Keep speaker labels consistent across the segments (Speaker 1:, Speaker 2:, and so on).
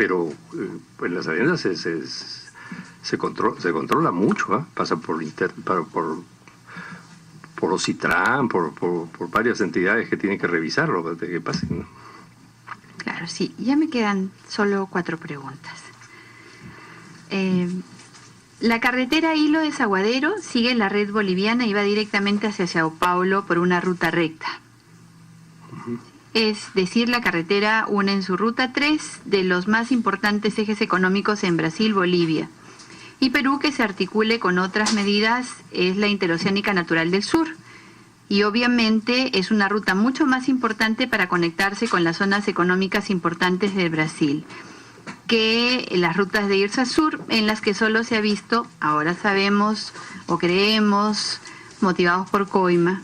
Speaker 1: pero pues las arenas se controla mucho, ¿eh? Pasa por Ocitran, por varias entidades que tienen que revisarlo antes de que pasen, ¿no?
Speaker 2: Claro, sí. Ya me quedan solo 4 preguntas. La carretera Hilo-Desaguadero sigue la red boliviana y va directamente hacia Sao Paulo por una ruta recta. Es decir, la carretera une en su ruta 3 de los más importantes ejes económicos en Brasil, Bolivia y Perú, que se articule con otras medidas es la Interoceánica Natural del Sur. Y obviamente es una ruta mucho más importante para conectarse con las zonas económicas importantes de Brasil que las rutas de Irsa Sur, en las que solo se ha visto, ahora sabemos o creemos, motivados por Coima,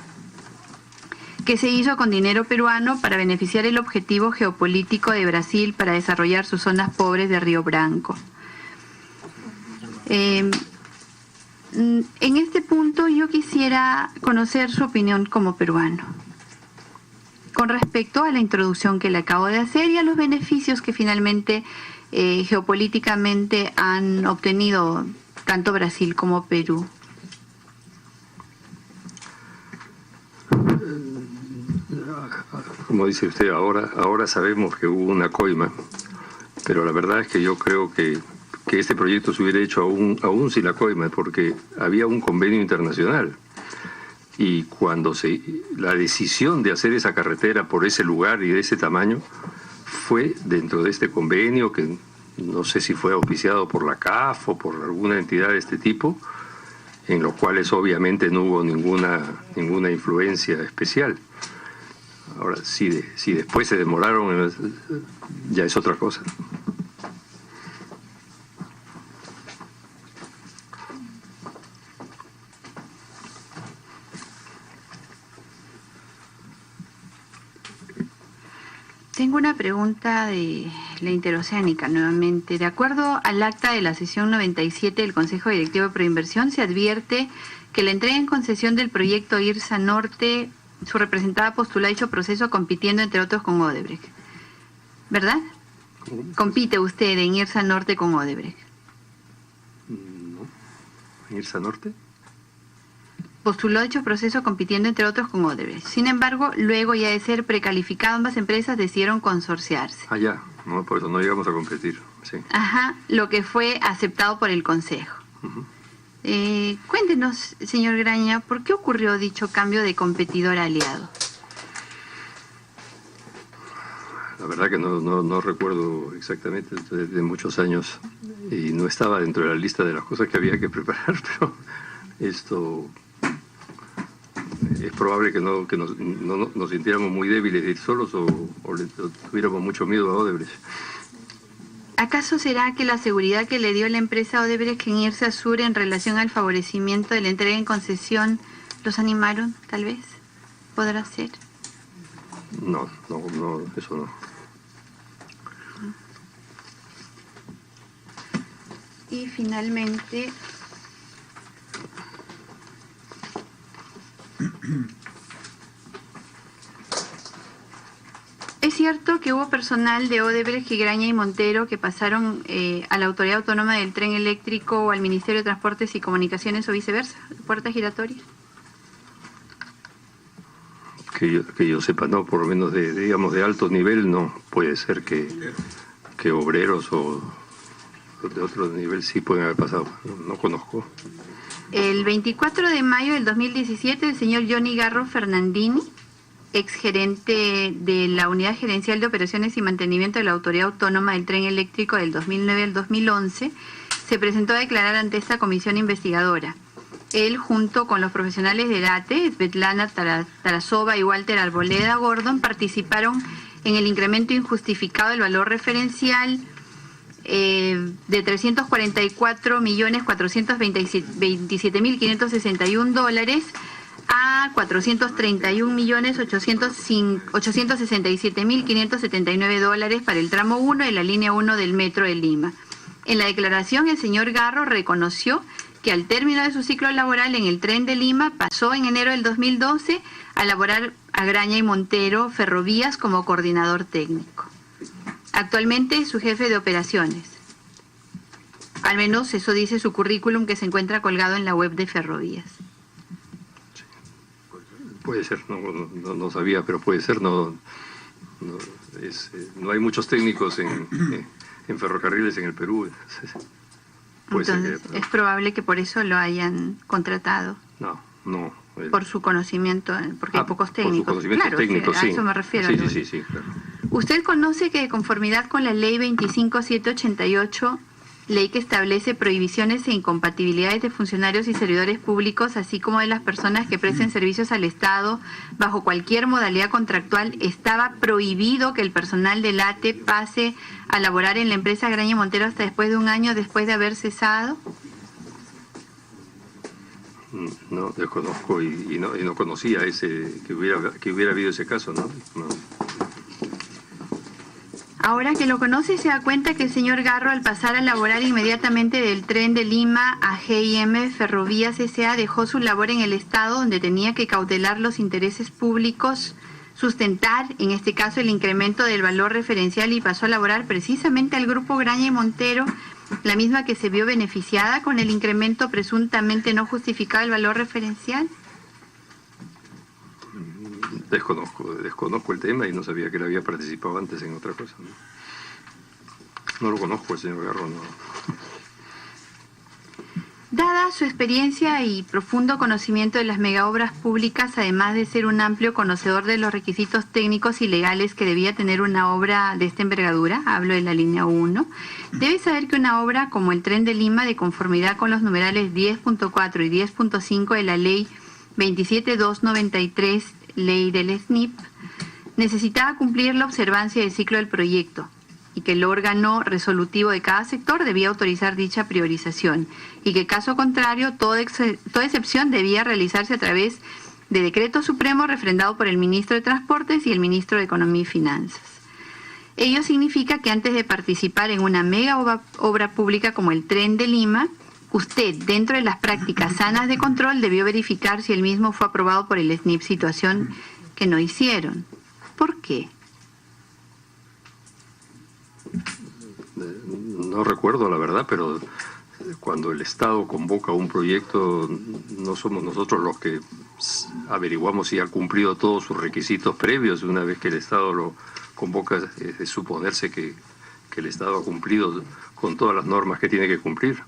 Speaker 2: que se hizo con dinero peruano para beneficiar el objetivo geopolítico de Brasil para desarrollar sus zonas pobres de Río Branco. En este punto yo quisiera conocer su opinión como peruano con respecto a la introducción que le acabo de hacer y a los beneficios que finalmente geopolíticamente han obtenido tanto Brasil como Perú.
Speaker 1: Como dice usted, ahora sabemos que hubo una coima, pero la verdad es que yo creo que este proyecto se hubiera hecho aún sin la coima, porque había un convenio internacional. Y cuando la decisión de hacer esa carretera por ese lugar y de ese tamaño fue dentro de este convenio, que no sé si fue auspiciado por la CAF o por alguna entidad de este tipo, en los cuales obviamente no hubo ninguna influencia especial. Ahora, si después se demoraron, ya es otra cosa.
Speaker 2: Tengo una pregunta de la Interoceánica nuevamente. De acuerdo al acta de la sesión 97 del Consejo Directivo de Proinversión, se advierte que la entrega en concesión del proyecto Irsa Norte, su representada postula dicho proceso compitiendo entre otros con Odebrecht. ¿Verdad? ¿Compite usted en Irsa Norte con Odebrecht?
Speaker 1: No. ¿En Irsa Norte?
Speaker 2: Postuló dicho proceso compitiendo entre otros con Odebrecht. Sin embargo, luego ya de ser precalificado, ambas empresas decidieron consorciarse.
Speaker 1: Ah, ya. No, por eso no llegamos a competir. Sí.
Speaker 2: Ajá, lo que fue aceptado por el Consejo. Cuéntenos, señor Graña, ¿por qué ocurrió dicho cambio de competidor a aliado?
Speaker 1: La verdad que no recuerdo exactamente, desde muchos años, y no estaba dentro de la lista de las cosas que había que preparar, pero esto es probable que no nos sintiéramos muy débiles de ir solos o tuviéramos mucho miedo a Odebrecht.
Speaker 2: ¿Acaso será que la seguridad que le dio la empresa Odebrecht en Irsa Sur en relación al favorecimiento de la entrega en concesión los animaron, tal vez? ¿Podrá ser?
Speaker 1: No, eso no.
Speaker 2: Y finalmente, ¿es cierto que hubo personal de Odebrecht, Graña y Montero que pasaron a la Autoridad Autónoma del Tren Eléctrico o al Ministerio de Transportes y Comunicaciones o viceversa, puerta giratoria?
Speaker 1: Que yo sepa, no, por lo menos de alto nivel no. Puede ser que obreros o de otro nivel sí pueden haber pasado, no conozco.
Speaker 2: El 24 de mayo del 2017, el señor Johnny Garro Fernandini, exgerente de la Unidad Gerencial de Operaciones y Mantenimiento de la Autoridad Autónoma del Tren Eléctrico del 2009 al 2011, se presentó a declarar ante esta comisión investigadora. Él, junto con los profesionales del ATE, Svetlana Tarasova y Walter Arboleda Gordon, participaron en el incremento injustificado del valor referencial de 344.427.561 dólares a 431.867.579 dólares para el tramo 1 de la línea 1 del Metro de Lima. En la declaración, el señor Garro reconoció que al término de su ciclo laboral en el Tren de Lima pasó en enero del 2012 a laborar a Graña y Montero Ferrovías como coordinador técnico. Actualmente es su jefe de operaciones. Al menos eso dice su currículum, que se encuentra colgado en la web de Ferrovías.
Speaker 1: Sí, puede ser, no sabía, pero puede ser, no hay muchos técnicos en ferrocarriles en el Perú.
Speaker 2: Entonces, es probable que por eso lo hayan contratado.
Speaker 1: No.
Speaker 2: Por su conocimiento, porque hay pocos técnicos.
Speaker 1: Por su conocimiento técnico,
Speaker 2: a eso me refiero.
Speaker 1: Sí, claro.
Speaker 2: ¿Usted conoce que de conformidad con la ley 25788, ley que establece prohibiciones e incompatibilidades de funcionarios y servidores públicos, así como de las personas que presten servicios al Estado bajo cualquier modalidad contractual, estaba prohibido que el personal del ATE pase a laborar en la empresa Graña Montero hasta después de un año después de haber cesado?
Speaker 1: No, desconozco y no conocía que hubiera habido ese caso, ¿no?
Speaker 2: Ahora que lo conoce, se da cuenta que el señor Garro, al pasar a laborar inmediatamente del tren de Lima a GIM Ferrovías S.A., dejó su labor en el Estado, donde tenía que cautelar los intereses públicos, sustentar, en este caso, el incremento del valor referencial, y pasó a laborar precisamente al Grupo Graña y Montero, la misma que se vio beneficiada con el incremento presuntamente no justificado del valor referencial.
Speaker 1: Desconozco el tema y no sabía que él había participado antes en otra cosa. No lo conozco, el señor Garro, no.
Speaker 2: Dada su experiencia y profundo conocimiento de las megaobras públicas, además de ser un amplio conocedor de los requisitos técnicos y legales que debía tener una obra de esta envergadura, hablo de la línea 1, debe saber que una obra como el Tren de Lima, de conformidad con los numerales 10.4 y 10.5 de la ley 27293, ley del SNIP, necesitaba cumplir la observancia del ciclo del proyecto, y que el órgano resolutivo de cada sector debía autorizar dicha priorización, y que caso contrario toda excepción debía realizarse a través de decreto supremo refrendado por el ministro de Transportes y el ministro de Economía y Finanzas. Ello significa que antes de participar en una mega obra pública como el Tren de Lima, usted, dentro de las prácticas sanas de control, debió verificar si el mismo fue aprobado por el SNIP, situación que no hicieron. ¿Por qué?
Speaker 1: No recuerdo la verdad, pero cuando el Estado convoca un proyecto, no somos nosotros los que averiguamos si ha cumplido todos sus requisitos previos. Una vez que el Estado lo convoca, es de suponerse que el Estado ha cumplido con todas las normas que tiene que cumplir.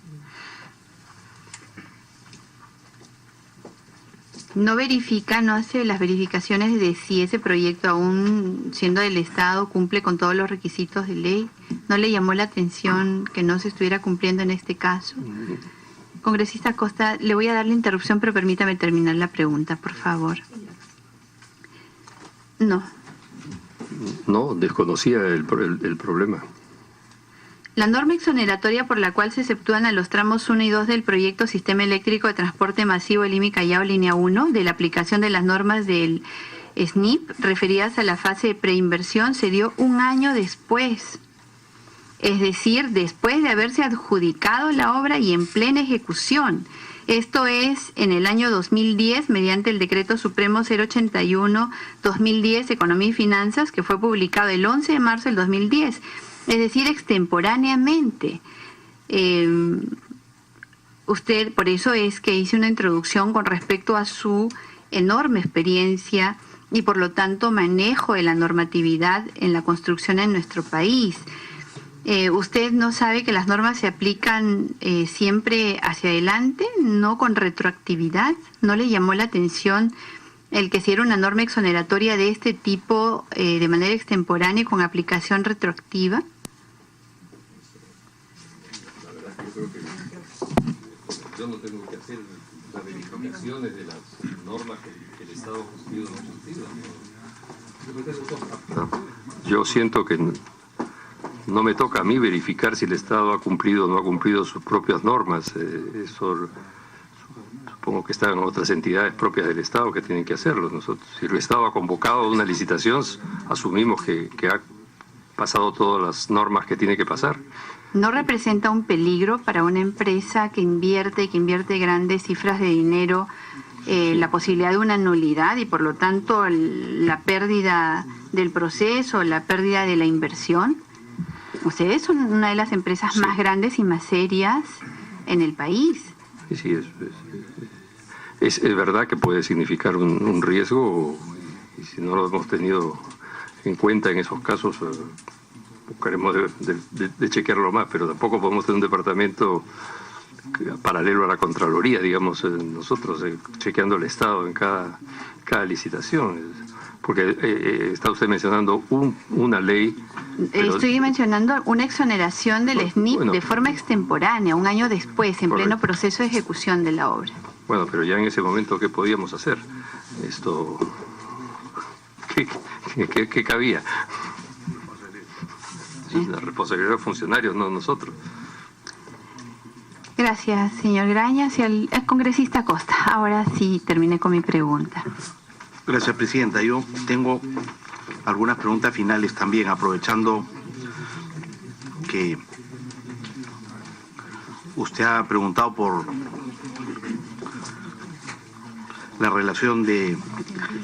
Speaker 2: ¿No verifica, no hace las verificaciones de si ese proyecto, aún siendo del Estado, cumple con todos los requisitos de ley? ¿No le llamó la atención que no se estuviera cumpliendo en este caso? Congresista Costa, le voy a dar la interrupción, pero permítame terminar la pregunta, por favor.
Speaker 1: No, desconocía el problema.
Speaker 2: La norma exoneratoria por la cual se exceptúan a los tramos 1 y 2 del proyecto Sistema Eléctrico de Transporte Masivo Lima-Callao Línea 1 de la aplicación de las normas del SNIP referidas a la fase de preinversión se dio un año después. Es decir, después de haberse adjudicado la obra y en plena ejecución. Esto es en el año 2010, mediante el Decreto Supremo 081-2010, Economía y Finanzas, que fue publicado el 11 de marzo del 2010. Es decir, extemporáneamente. Usted, por eso es que hice una introducción con respecto a su enorme experiencia y por lo tanto manejo de la normatividad en la construcción en nuestro país. Usted no sabe que las normas se aplican siempre hacia adelante, no con retroactividad. ¿No le llamó la atención el que si era una norma exoneratoria de este tipo de manera extemporánea y con aplicación retroactiva?
Speaker 1: La verdad es que yo creo que yo no tengo que hacer las verificaciones de las normas que el Estado ha construido en muchos sentidos. Yo siento que no me toca a mí verificar si el Estado ha cumplido o no ha cumplido sus propias normas. Eso supongo que están otras entidades propias del Estado que tienen que hacerlo. Nosotros, si el Estado ha convocado una licitación, asumimos que ha pasado todas las normas que tiene que pasar.
Speaker 2: ¿No representa un peligro para una empresa que invierte grandes cifras de dinero la posibilidad de una nulidad y por lo tanto la pérdida del proceso, la pérdida de la inversión? Ustedes son una de las empresas más grandes y más serias en el país.
Speaker 1: Sí, es verdad que puede significar un riesgo, y si no lo hemos tenido en cuenta en esos casos, buscaremos de chequearlo más, pero tampoco podemos tener un departamento paralelo a la Contraloría, digamos, nosotros, chequeando el Estado en cada licitación. Porque está usted mencionando una ley. Pero
Speaker 2: estoy mencionando una exoneración del SNIP de forma extemporánea, un año después, en pleno proceso de ejecución de la obra.
Speaker 1: Bueno, pero ya en ese momento, ¿qué podíamos hacer? ¿Qué cabía? La responsabilidad de los funcionarios, no nosotros.
Speaker 2: Gracias, señor Grañas. Y al congresista Costa. Ahora sí terminé con mi pregunta.
Speaker 3: Gracias, presidenta. Yo tengo algunas preguntas finales también, aprovechando que usted ha preguntado por la relación de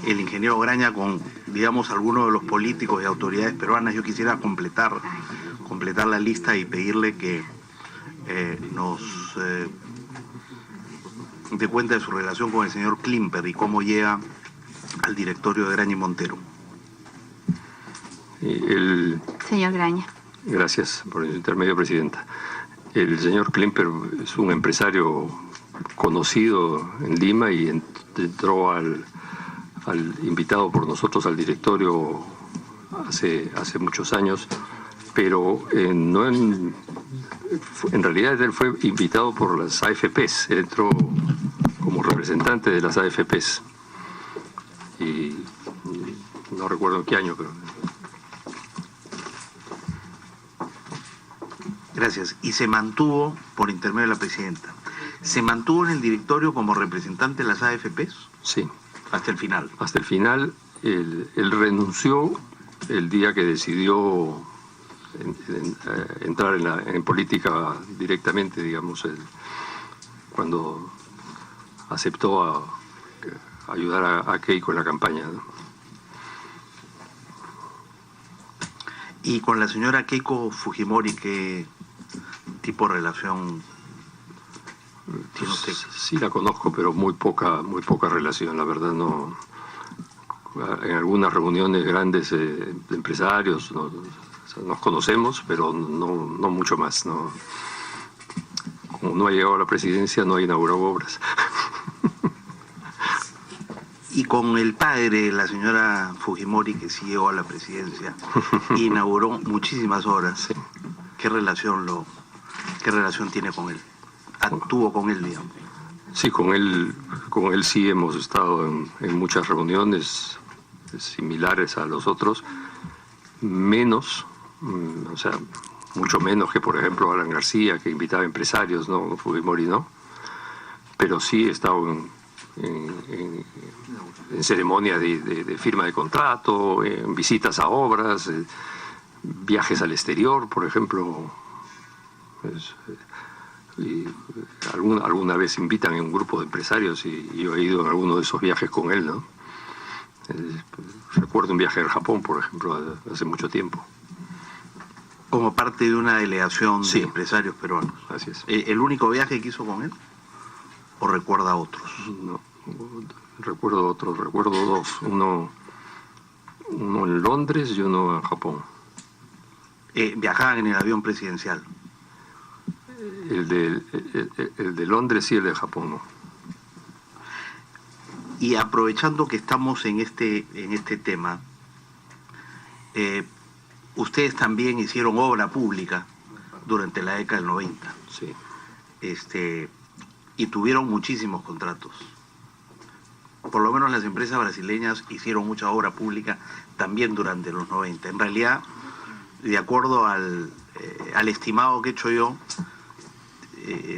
Speaker 3: el ingeniero Graña con, digamos, algunos de los políticos y autoridades peruanas. Yo quisiera completar la lista y pedirle que nos dé cuenta de su relación con el señor Klimper y cómo llega al directorio de Graña y Montero.
Speaker 2: Señor Graña.
Speaker 1: Gracias por el intermedio, presidenta. El señor Klimper es un empresario conocido en Lima y entró al invitado por nosotros al directorio hace muchos años, pero no en realidad él fue invitado por las AFPs, él entró como representante de las AFPs. Y no recuerdo en qué año, pero...
Speaker 3: Gracias. Y se mantuvo, por intermedio de la presidenta, ¿se mantuvo en el directorio como representante de las AFPs?
Speaker 1: Sí.
Speaker 3: Hasta el final.
Speaker 1: Hasta el final. Él renunció el día que decidió entrar en política directamente, digamos, cuando aceptó ayudar a Keiko en la campaña, ¿no?
Speaker 3: Y con la señora Keiko Fujimori, ¿qué tipo de relación tiene usted?
Speaker 1: Sí la conozco, pero muy poca relación, la verdad. No. En algunas reuniones grandes de empresarios nos conocemos, pero no mucho más. No. Como no ha llegado a la presidencia, no ha inaugurado obras.
Speaker 3: Y con el padre, la señora Fujimori, que sí llegó a la presidencia, inauguró muchísimas obras.
Speaker 1: Sí.
Speaker 3: ¿Qué relación tiene con él? ¿Actuó con él, digamos?
Speaker 1: Sí, con él sí hemos estado en muchas reuniones similares a los otros, menos, o sea, mucho menos que, por ejemplo, Alan García, que invitaba empresarios, ¿no? Fujimori no, pero sí he estado en ceremonia de firma de contrato, en visitas a obras, viajes al exterior, por ejemplo. Y alguna vez invitan en un grupo de empresarios y yo he ido en alguno de esos viajes con él, ¿no? Recuerdo un viaje al Japón, por ejemplo, hace mucho tiempo.
Speaker 3: Como parte de una delegación de empresarios peruanos.
Speaker 1: Así es.
Speaker 3: ¿El único viaje que hizo con él? ¿O recuerda otros?
Speaker 1: No, recuerdo otros, recuerdo dos. Uno en Londres y uno en Japón.
Speaker 3: ¿Viajaban en el avión presidencial?
Speaker 1: El de Londres y el de Japón no.
Speaker 3: Y aprovechando que estamos en este tema, ustedes también hicieron obra pública durante la década del 90.
Speaker 1: Sí.
Speaker 3: Y tuvieron muchísimos contratos. Por lo menos las empresas brasileñas hicieron mucha obra pública también durante los 90. En realidad, de acuerdo al estimado que he hecho yo,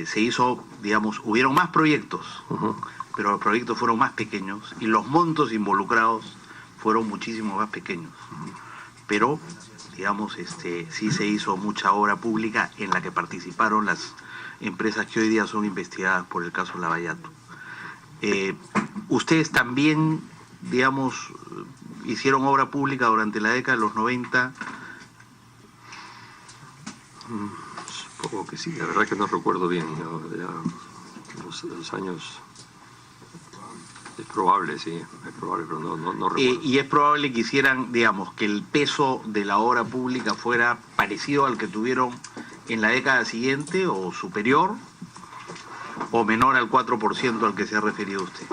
Speaker 3: se hizo, digamos, hubieron más proyectos, pero los proyectos fueron más pequeños y los montos involucrados fueron muchísimo más pequeños. Pero, digamos, sí se hizo mucha obra pública en la que participaron las empresas que hoy día son investigadas por el caso Lavallato. Ustedes también, digamos, hicieron obra pública durante la década de los 90
Speaker 1: Supongo que sí, la verdad que no recuerdo bien, ya los años... Es probable, sí, es probable, pero no recuerdo.
Speaker 3: Y es probable que hicieran, digamos, que el peso de la obra pública fuera parecido al que tuvieron en la década siguiente, o superior, o menor al 4% al que se ha referido usted.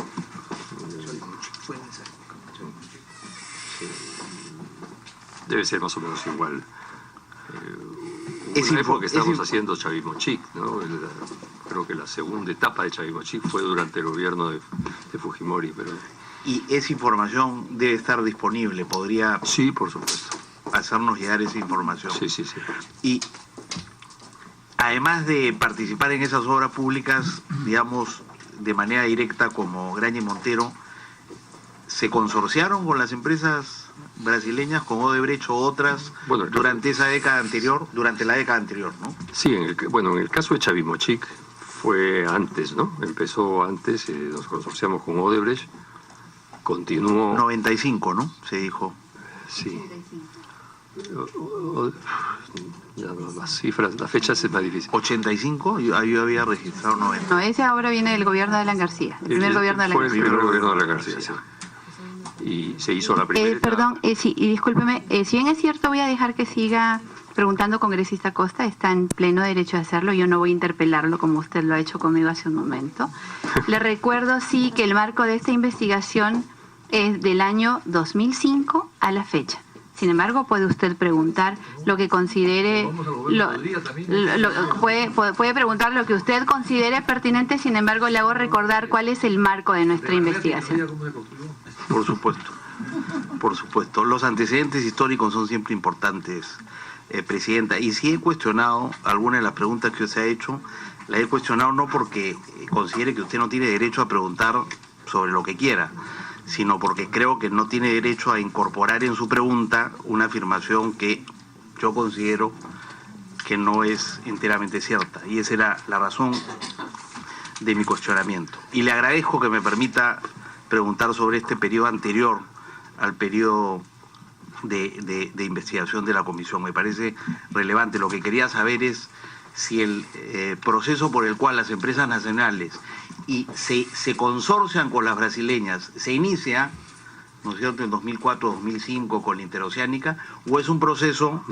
Speaker 1: Debe ser más o menos igual.
Speaker 3: Es
Speaker 1: una época que estamos haciendo chavismo chic, ¿no? Creo que la segunda etapa de chavismo chic fue durante el gobierno de Fujimori, pero...
Speaker 3: Y esa información debe estar disponible, podría...
Speaker 1: Sí, por supuesto.
Speaker 3: Hacernos llegar esa información.
Speaker 1: Sí, sí, sí.
Speaker 3: Y además de participar en esas obras públicas, digamos, de manera directa como Graña y Montero, ¿se consorciaron con las empresas brasileñas, con Odebrecht o otras, durante esa década anterior, durante la década anterior, ¿no?
Speaker 1: Sí, en el caso de Chavismo Chic fue antes, ¿no? Empezó antes, nos consorciamos con Odebrecht, continuó...
Speaker 3: 95, ¿no? Se dijo.
Speaker 1: Sí. Ya, las cifras, las fechas es más difícil.
Speaker 3: 85, yo había registrado 90.
Speaker 2: No, ese ahora viene del gobierno de Alan García. El primer gobierno de Alan García.
Speaker 1: Fue el primer gobierno de Alan García, sí. Y se hizo la primera...
Speaker 2: Perdón, sí, y discúlpeme, si bien es cierto, voy a dejar que siga preguntando congresista Costa, está en pleno derecho de hacerlo, yo no voy a interpelarlo como usted lo ha hecho conmigo hace un momento. Le recuerdo, sí, que el marco de esta investigación es del año 2005 a la fecha. Sin embargo, puede usted preguntar lo que considere, puede preguntar lo que usted considere pertinente. Sin embargo, le hago recordar cuál es el marco de nuestra investigación.
Speaker 3: Por supuesto, por supuesto. Los antecedentes históricos son siempre importantes, Presidenta. Y si he cuestionado algunas de las preguntas que usted ha hecho, la he cuestionado no porque considere que usted no tiene derecho a preguntar sobre lo que quiera, sino porque creo que no tiene derecho a incorporar en su pregunta una afirmación que yo considero que no es enteramente cierta. Y esa era la razón de mi cuestionamiento. Y le agradezco que me permita preguntar sobre este periodo anterior al periodo de investigación de la comisión. Me parece relevante. Lo que quería saber es si el proceso por el cual las empresas nacionales y se consorcian con las brasileñas se inicia, ¿no es cierto?, en 2004-2005 con la Interoceánica, o es un proceso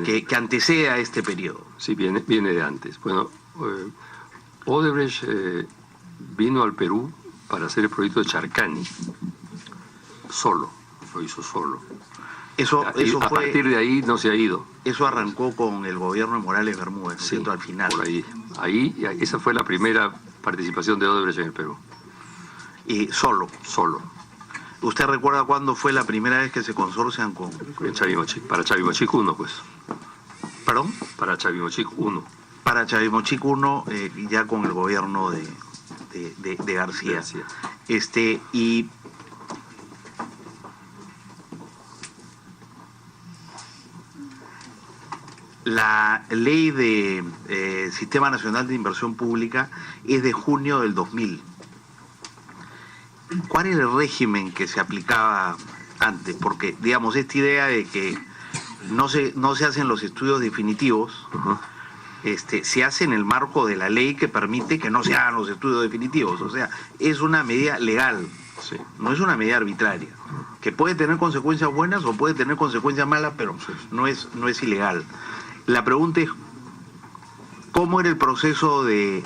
Speaker 3: que antecede a este periodo.
Speaker 1: Sí, viene de antes. Bueno, Odebrecht vino al Perú para hacer el proyecto de Charcani, solo, lo hizo solo. A partir de ahí no se ha ido.
Speaker 3: Eso arrancó con el gobierno de Morales Bermúdez,
Speaker 1: sí,
Speaker 3: al final.
Speaker 1: Por ahí, esa fue la primera participación de Odebrecht en el Perú.
Speaker 3: ¿Y solo?
Speaker 1: Solo.
Speaker 3: ¿Usted recuerda cuándo fue la primera vez que se consorcian con...?
Speaker 1: En Chavismo Chic, para Chavismo Chic 1, pues.
Speaker 3: ¿Perdón?
Speaker 1: Para Chavismo Chic 1.
Speaker 3: Para Chavismo Chic 1, ya con el gobierno de García. Y... La ley de Sistema Nacional de Inversión Pública es de junio del 2000. ¿Cuál era el régimen que se aplicaba antes? Porque, digamos, esta idea de que no se hacen los estudios definitivos, se hace en el marco de la ley que permite que no se hagan los estudios definitivos. O sea, es una medida legal, no es una medida arbitraria, que puede tener consecuencias buenas o puede tener consecuencias malas, pero no es ilegal. La pregunta es, ¿cómo era el proceso de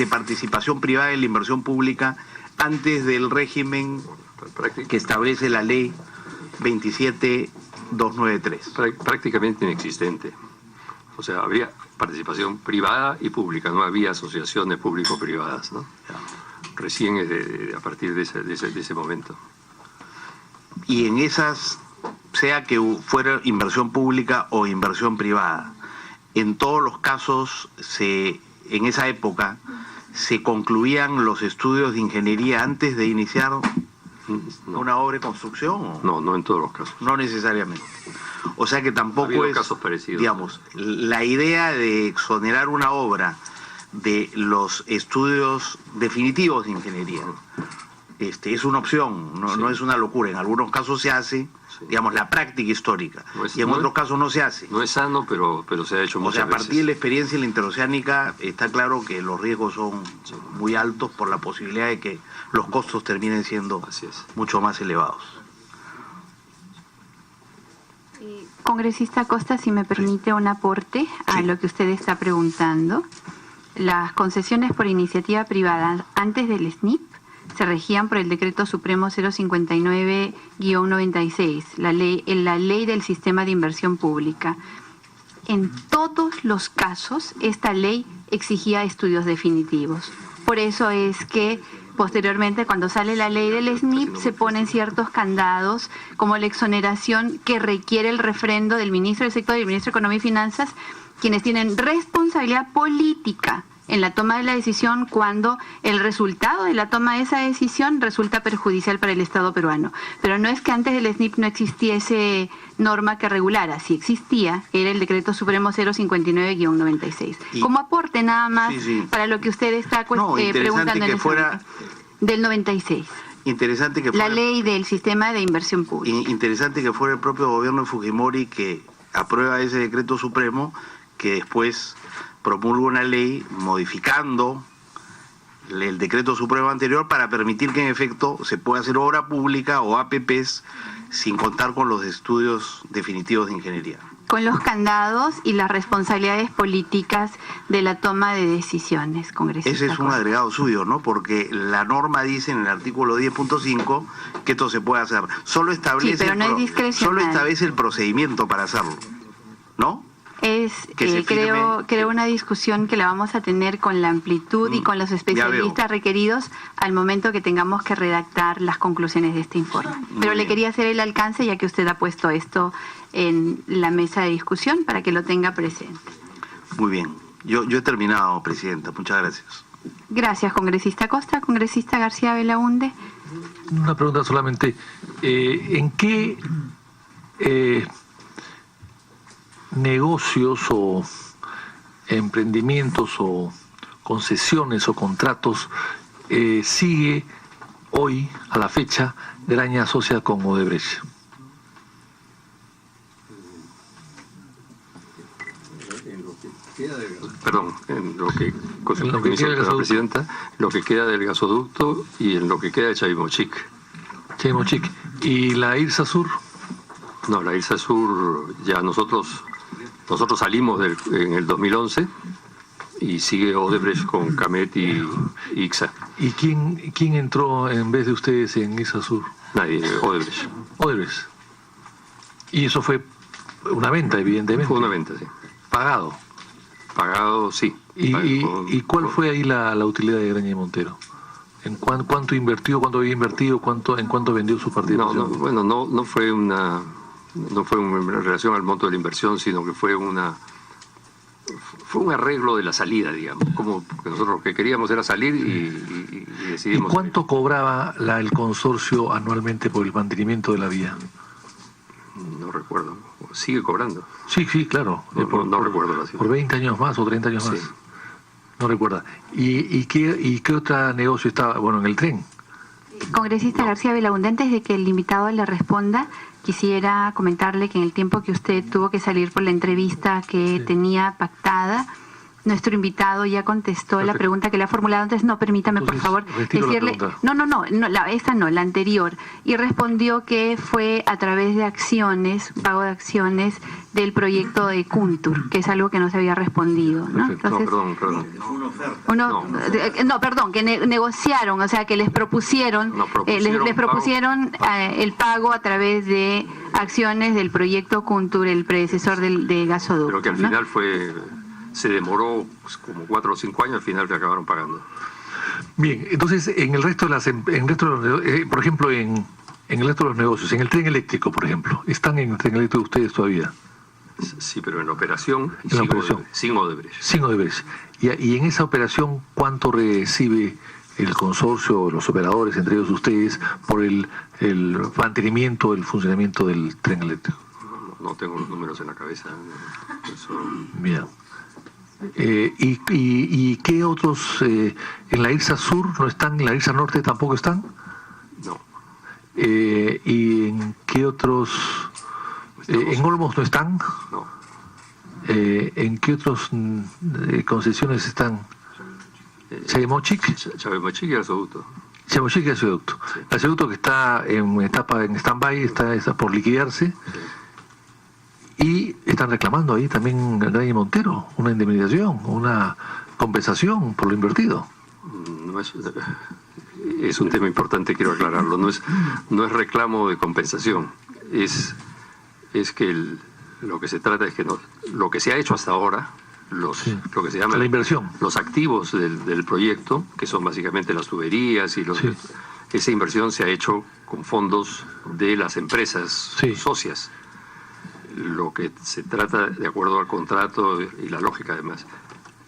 Speaker 3: participación privada en la inversión pública antes del régimen que establece la ley 27293?
Speaker 1: Prácticamente inexistente. O sea, había participación privada y pública, no había asociaciones público-privadas, ¿no? Recién es a partir de ese momento.
Speaker 3: Y en esas, sea que fuera inversión pública o inversión privada, en todos los casos, en esa época, ¿se concluían los estudios de ingeniería antes de iniciar una obra de construcción?
Speaker 1: No en todos los casos.
Speaker 3: No necesariamente. O sea que tampoco es,
Speaker 1: casos parecidos,
Speaker 3: digamos, la idea de exonerar una obra de los estudios definitivos de ingeniería es una opción, no es una locura. En algunos casos se hace, digamos, la práctica histórica, y en otros casos no se hace.
Speaker 1: No es sano, pero se ha hecho muchas veces.
Speaker 3: O sea, a partir de la experiencia en la interoceánica está claro que los riesgos son muy altos por la posibilidad de que los costos terminen siendo mucho más elevados.
Speaker 2: Congresista Acosta, si me permite un aporte a lo que usted está preguntando. Las concesiones por iniciativa privada antes del SNIP se regían por el Decreto Supremo 059-96, la ley del Sistema de Inversión Pública. En todos los casos, esta ley exigía estudios definitivos. Por eso es que posteriormente, cuando sale la ley del SNIP, se ponen ciertos candados, como la exoneración que requiere el refrendo del ministro del sector y del ministro de Economía y Finanzas, quienes tienen responsabilidad política en la toma de la decisión cuando el resultado de la toma de esa decisión resulta perjudicial para el Estado peruano. Pero no es que antes del SNIP no existiese norma que regulara. Si existía, era el Decreto Supremo 059-96. Como aporte nada más para lo que usted está preguntando en del 96.
Speaker 3: Interesante que fuera
Speaker 2: la ley del Sistema de Inversión Pública.
Speaker 3: Interesante que fuera el propio gobierno de Fujimori que aprueba ese decreto supremo, que después promulga una ley modificando el decreto supremo anterior para permitir que en efecto se pueda hacer obra pública o APPs sin contar con los estudios definitivos de ingeniería.
Speaker 2: Con los candados y las responsabilidades políticas de la toma de decisiones, congresista.
Speaker 3: Ese es un agregado suyo, ¿no? Porque la norma dice en el artículo 10.5 que esto se puede hacer. Solo establece,
Speaker 2: pero no es discrecional.
Speaker 3: Solo establece el procedimiento para hacerlo, ¿no?
Speaker 2: Creo una discusión que la vamos a tener con la amplitud y con los especialistas requeridos al momento que tengamos que redactar las conclusiones de este informe. Pero le quería hacer el alcance, ya que usted ha puesto esto en la mesa de discusión, para que lo tenga presente.
Speaker 3: Muy bien. Yo he terminado, Presidenta. Muchas gracias.
Speaker 2: Gracias, congresista Acosta. Congresista García Belaunde.
Speaker 4: Una pregunta solamente. ¿En qué negocios o emprendimientos o concesiones o contratos sigue hoy, a la fecha, Graña Asociada con Odebrecht?
Speaker 1: Perdón, en lo que queda la presidenta, lo que queda del gasoducto y en lo que queda de Chavimochic.
Speaker 4: Chavimochic. ¿Y la IRSA Sur?
Speaker 1: No, la IRSA Sur ya nosotros salimos en el 2011 y sigue Odebrecht con Camet y ICSA.
Speaker 4: ¿Y quién entró en vez de ustedes en IRSA Sur?
Speaker 1: Nadie, Odebrecht.
Speaker 4: Odebrecht. Y eso fue una venta, evidentemente.
Speaker 1: Fue una venta, sí.
Speaker 4: Pagado.
Speaker 1: Pagado, sí.
Speaker 4: ¿Y cuál fue ahí la utilidad de Graña y Montero? ¿En cuánto invirtió, cuánto había invertido, en cuánto vendió su participación?
Speaker 1: No fue una relación al monto de la inversión, sino que fue un arreglo de la salida, digamos. Como que nosotros lo que queríamos era salir y decidimos.
Speaker 4: ¿Y cuánto cobraba el consorcio anualmente por el mantenimiento de la vía?
Speaker 1: No recuerdo. Sigue cobrando.
Speaker 4: Sí, claro.
Speaker 1: No recuerdo la cifra.
Speaker 4: ¿Por 20 años más o 30 años más? No recuerda. ¿Y qué otro negocio estaba? Bueno, en el tren.
Speaker 2: Congresista García Belaunde, antes de que el invitado le responda, quisiera comentarle que en el tiempo que usted tuvo que salir por la entrevista que tenía pactada, nuestro invitado ya contestó la pregunta que le ha formulado. Entonces, permítame, por favor, decirle... la anterior. Y respondió que fue a través de acciones, pago de acciones del proyecto de Kuntur, que es algo que no se había respondido, ¿no? Entonces, perdón, que negociaron, o sea, que les propusieron, el pago a través de acciones del proyecto Kuntur, el predecesor de gasoducto.
Speaker 1: Pero que al final se demoró como 4 o 5 años, al final que acabaron pagando.
Speaker 4: Bien, entonces en el resto de por ejemplo, en el resto de los negocios, en el tren eléctrico, por ejemplo, ¿están en el tren eléctrico ustedes todavía?
Speaker 1: Sí, pero en la operación, sin Odebrecht.
Speaker 4: Sin Odebrecht. Y en esa operación, ¿cuánto recibe el consorcio, los operadores, entre ellos ustedes, por el mantenimiento, el funcionamiento del tren eléctrico?
Speaker 1: No tengo los números en la cabeza.
Speaker 4: Bien. ¿Y qué otros en la IRSA Sur no están? ¿En la IRSA Norte tampoco están? ¿Y en qué otros? ¿En Olmos no están?
Speaker 1: No.
Speaker 4: ¿En qué otros concesiones están? ¿Chaimochic?
Speaker 1: Chaimochic y Gasoducto.
Speaker 4: Chaimochic y Gasoducto.
Speaker 1: Sí.
Speaker 4: Gasoducto que está en etapa en stand-by, está por liquidarse.
Speaker 1: Sí.
Speaker 4: Y están reclamando ahí también Graña Montero una indemnización, una compensación por lo invertido.
Speaker 1: No es un tema importante, quiero aclararlo. No es reclamo de compensación. Es que lo que se trata es que lo que se ha hecho hasta ahora, lo que se llama
Speaker 4: la inversión,
Speaker 1: los activos del proyecto, que son básicamente las tuberías y esa inversión se ha hecho con fondos de las empresas socias. Lo que se trata, de acuerdo al contrato y la lógica además,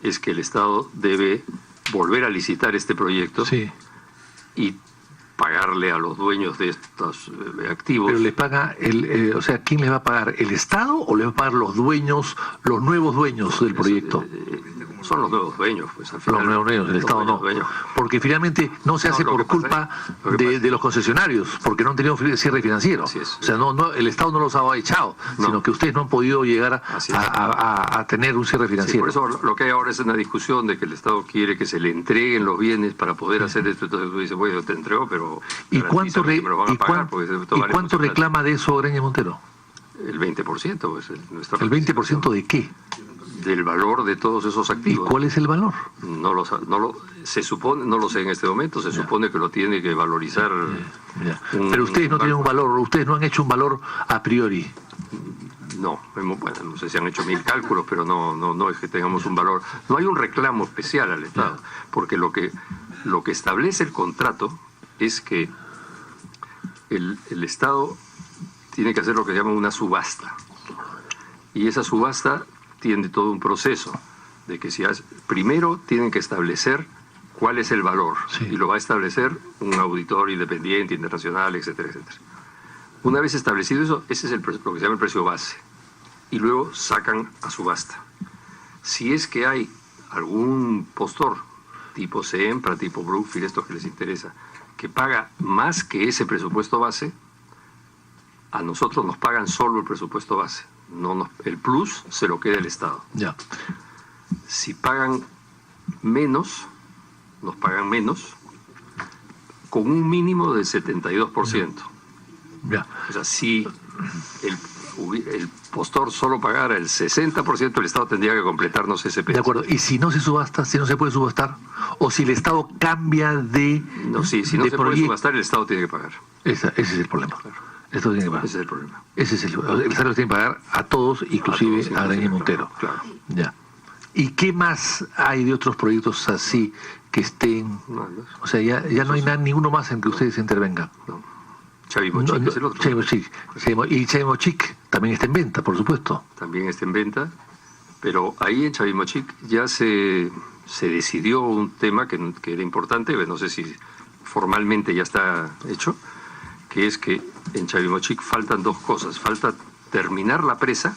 Speaker 1: es que el Estado debe volver a licitar este proyecto y pagarle a los dueños de estos activos.
Speaker 4: Pero les paga o sea, ¿quién les va a pagar? ¿El Estado o les va a pagar los dueños, los nuevos dueños del proyecto?
Speaker 1: Son los nuevos dueos, pues al final.
Speaker 4: Los nuevos dueños, el Estado no. Porque finalmente no se hace por culpa de los concesionarios, porque no han tenido cierre financiero.
Speaker 1: Así es.
Speaker 4: O sea, el Estado no los ha echado, sino que ustedes no han podido llegar a tener un cierre financiero.
Speaker 1: Sí, por eso lo que hay ahora es una discusión de que el Estado quiere que se le entreguen los bienes para poder hacer esto. Entonces tú dices, bueno, yo te entrego, pero
Speaker 4: ¿y cuánto reclama de eso Graña Montero?
Speaker 1: El 20%. Pues,
Speaker 4: ¿El 20% de qué?
Speaker 1: Del valor de todos esos activos.
Speaker 4: ¿Y cuál es el valor?
Speaker 1: Se supone, no lo sé en este momento, se supone que lo tiene que valorizar.
Speaker 4: Pero ustedes no tienen un valor, ustedes no han hecho un valor a priori.
Speaker 1: No, bueno, no sé si han hecho 1000 cálculos, pero no es que tengamos un valor. No hay un reclamo especial al Estado, porque lo que establece el contrato es que el Estado tiene que hacer lo que se llama una subasta. Y esa subasta tiene todo un proceso de que primero tienen que establecer cuál es el valor, y lo va a establecer un auditor independiente, internacional, etcétera, etcétera. Una vez establecido eso, ese es lo que se llama el precio base, y luego sacan a subasta. Si es que hay algún postor, tipo Sempra, tipo Brookfield, estos que les interesa, que paga más que ese presupuesto base, a nosotros nos pagan solo el presupuesto base. El plus se lo queda el Estado. Si pagan menos, nos pagan menos, con un mínimo del 72%. O sea, si el postor solo pagara el 60%, el Estado tendría que completarnos ese peso.
Speaker 4: De acuerdo. ¿Y si no se subasta, si no se puede subastar? ¿O si el Estado cambia de
Speaker 1: si no se puede subastar, el Estado tiene que pagar.
Speaker 4: Ese es el problema.
Speaker 1: Claro.
Speaker 4: Esto tiene que pagar.
Speaker 1: Ese es el problema.
Speaker 4: El Estado tiene que pagar a todos, inclusive a Graña Montero.
Speaker 1: Claro.
Speaker 4: ¿Y qué más hay de otros proyectos así que estén? O sea, ya no hay ninguno más en que ustedes intervengan.
Speaker 1: No. Chaimochic es el otro.
Speaker 4: Y Chaimochic también está en venta, por supuesto.
Speaker 1: También está en venta, pero ahí en Chaimochic ya se decidió un tema que era importante, no sé si formalmente ya está hecho, que es que en Chaimochic faltan dos cosas. Falta terminar la presa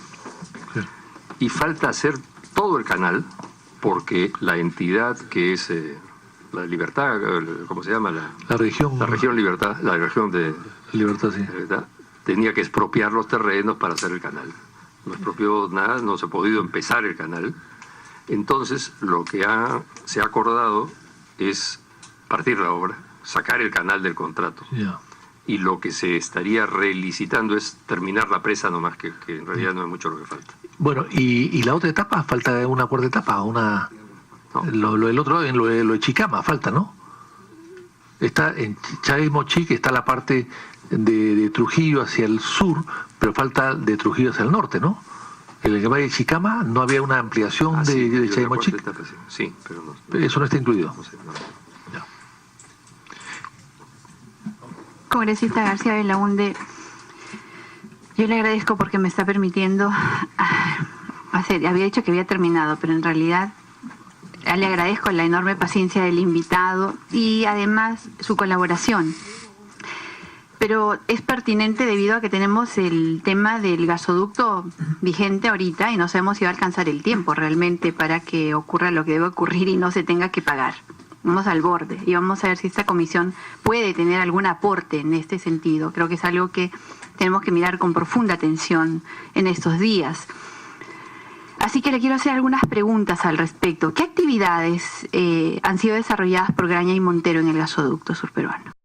Speaker 1: y falta hacer todo el canal, porque la entidad que es la Libertad, ¿cómo se llama? La región Libertad, la región de
Speaker 4: Libertad,
Speaker 1: tenía que expropiar los terrenos para hacer el canal. No expropió nada, no se ha podido empezar el canal. Entonces, lo que se ha acordado es partir la obra, sacar el canal del contrato. Y lo que se estaría relicitando es terminar la presa nomás, que en realidad no es mucho lo que falta.
Speaker 4: Bueno, ¿y la otra etapa? ¿Falta una cuarta etapa? No. Lo de Chicama falta, ¿no? Está en Chaimochic, está la parte de Trujillo hacia el sur, pero falta de Trujillo hacia el norte, ¿no? En el Valle de Chicama no había una ampliación de Chaimochic.
Speaker 1: Sí, pero no.
Speaker 4: Eso no está incluido.
Speaker 1: No sé, no.
Speaker 2: Congresista García Belaúnde, yo le agradezco porque me está permitiendo, había dicho que había terminado, pero en realidad le agradezco la enorme paciencia del invitado y además su colaboración. Pero es pertinente debido a que tenemos el tema del gasoducto vigente ahorita y no sabemos si va a alcanzar el tiempo realmente para que ocurra lo que debe ocurrir y no se tenga que pagar. estamos al borde y vamos a ver si esta comisión puede tener algún aporte en este sentido. Creo que es algo que tenemos que mirar con profunda atención en estos días. Así que le quiero hacer algunas preguntas al respecto. ¿Qué actividades han sido desarrolladas por Graña y Montero en el gasoducto surperuano?